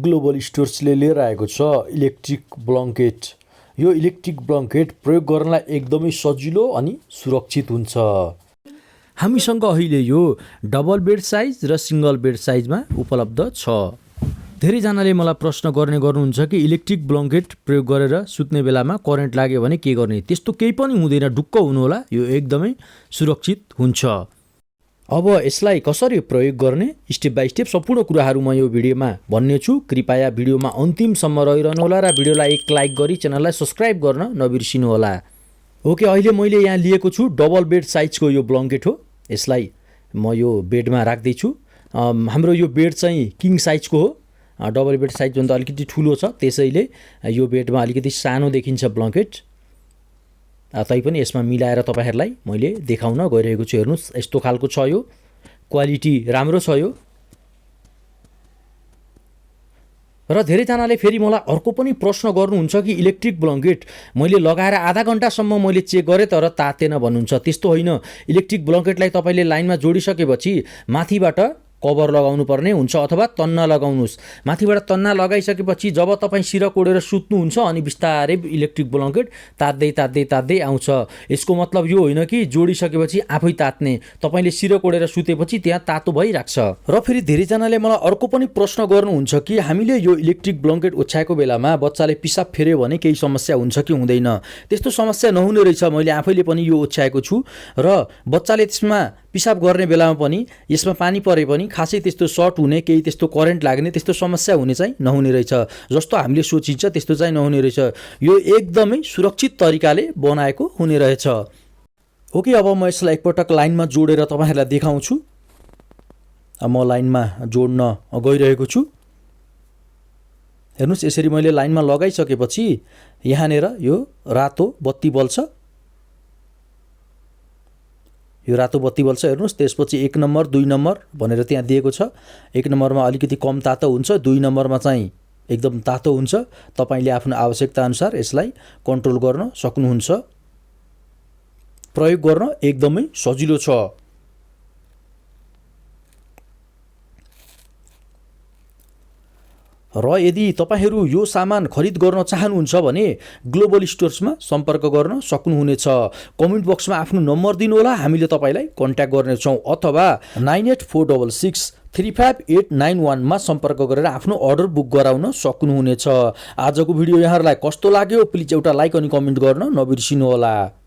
Global स्टोर्सले लिएर आएको छ इलेक्ट्रिक ब्लङ्केट। यो इलेक्ट्रिक ब्लङ्केट प्रयोग गर्नलाई एकदमै सजिलो अनि सुरक्षित हुन्छ। हामीसँग अहिले यो डबल बेड साइज र सिङ्गल बेड साइजमा उपलब्ध छ। धेरैजनाले मलाई प्रश्न गर्नुहुन्छ कि इलेक्ट्रिक ब्लङ्केट प्रयोग गरेर सुत्ने बेलामा करेन्ट लाग्यो भने के गर्ने? त्यस्तो केही पनि हुँदैन, ढुक्क हुनुहोला, यो एकदमै सुरक्षित हुन्छ। अब यसलाई कसरी प्रयोग गर्ने स्टेप बाई स्टेप सम्पूर्ण कुराहरू म यो भिडियोमा भन्ने छु। कृपया भिडियोमा अन्तिमसम्म रहिरहनुहोला र भिडियोलाई एक लाइक गरी च्यानललाई सब्स्क्राइब गर्न नबिर्सिनुहोला। ओके, अहिले मैले यहाँ लिएको छु डबल बेड साइजको यो ब्लङ्केट हो। यसलाई म यो बेडमा राख्दैछु। हाम्रो यो बेड चाहिँ किङ साइजको हो। डबल बेड साइजभन्दा अलिकति ठुलो छ, त्यसैले यो बेडमा अलिकति सानो देखिन्छ ब्लङ्केट। तैपनि यसमा मिलाएर तपाईँहरूलाई मैले देखाउन गइरहेको छु। हेर्नुहोस्, यस्तो खालको छ यो, क्वालिटी राम्रो छ यो। र धेरैजनाले फेरि मलाई अर्को पनि प्रश्न गर्नुहुन्छ कि इलेक्ट्रिक ब्लङ्केट मैले लगाएर आधा घन्टासम्म मैले चेक गरेँ तर तातेन भन्नुहुन्छ। त्यस्तो होइन। इलेक्ट्रिक ब्लङ्केटलाई तपाईँले लाइनमा जोडिसकेपछि माथिबाट कभर लगाउनु पर्ने हुन्छ अथवा तन्ना लगाउनुहोस्। माथिबाट तन्ना लगाइसकेपछि जब तपाईँ सिर कोडेर सुत्नुहुन्छ अनि बिस्तारै इलेक्ट्रिक ब्लङ्केट तात्दै आउँछ। यसको मतलब यो होइन कि जोडिसकेपछि आफै तात्ने। तपाईँले सिर कोडेर सुतेपछि त्यहाँ तातो भइराख्छ। र फेरि धेरैजनाले मलाई अर्को पनि प्रश्न गर्नुहुन्छ कि हामीले यो इलेक्ट्रिक ब्लङ्केट ओछ्याएको बेलामा बच्चाले पिसाब फेर्यो भने केही समस्या हुन्छ कि हुँदैन? त्यस्तो समस्या नहुने रहेछ। मैले आफैले पनि यो ओछ्याएको छु र बच्चाले त्यसमा पिसाब गर्ने बेलामा पनि यसमा पानी परे पनि खासै त्यस्तो सर्ट हुने, केही त्यस्तो करेन्ट लाग्ने त्यस्तो समस्या हुने चाहिँ नहुने रहेछ। जस्तो हामीले सोचिन्छ त्यस्तो चाहिँ नहुने रहेछ। यो एकदमै सुरक्षित तरिकाले बनाएको हुने रहेछ। ओके, अब म यसलाई एकपटक लाइनमा जोडेर तपाईँहरूलाई देखाउँछु। म लाइनमा जोड्न गइरहेको छु। हेर्नुहोस्, यसरी मैले लाइनमा लगाइसकेपछि यहाँनिर यो रातो बत्ती बल्छ। यो रातो बत्ती बल्छ, हेर्नुहोस्। त्यसपछि 1 नम्बर 2 नम्बर भनेर त्यहाँ दिएको छ। 1 नम्बरमा अलिकति कम तातो हुन्छ, 2 नम्बरमा चाहिँ एकदम तातो हुन्छ। तपाईँले आफ्नो आवश्यकता अनुसार यसलाई कन्ट्रोल गर्न सक्नुहुन्छ। प्रयोग गर्न एकदमै सजिलो छ। र यदि तपाईँहरू यो सामान खरिद गर्न चाहनुहुन्छ भने ग्लोबल स्टोर्समा सम्पर्क गर्न सक्नुहुनेछ। कमेन्ट बक्समा आफ्नो नम्बर दिनुहोला, हामीले तपाईँलाई कन्ट्याक्ट गर्नेछौँ। अथवा 9846358991 मा सम्पर्क गरेर आफ्नो अर्डर बुक गराउन सक्नुहुनेछ। आजको भिडियो यहाँहरूलाई कस्तो लाग्यो प्लिज एउटा लाइक अनि कमेन्ट गर्न नबिर्सिनुहोला।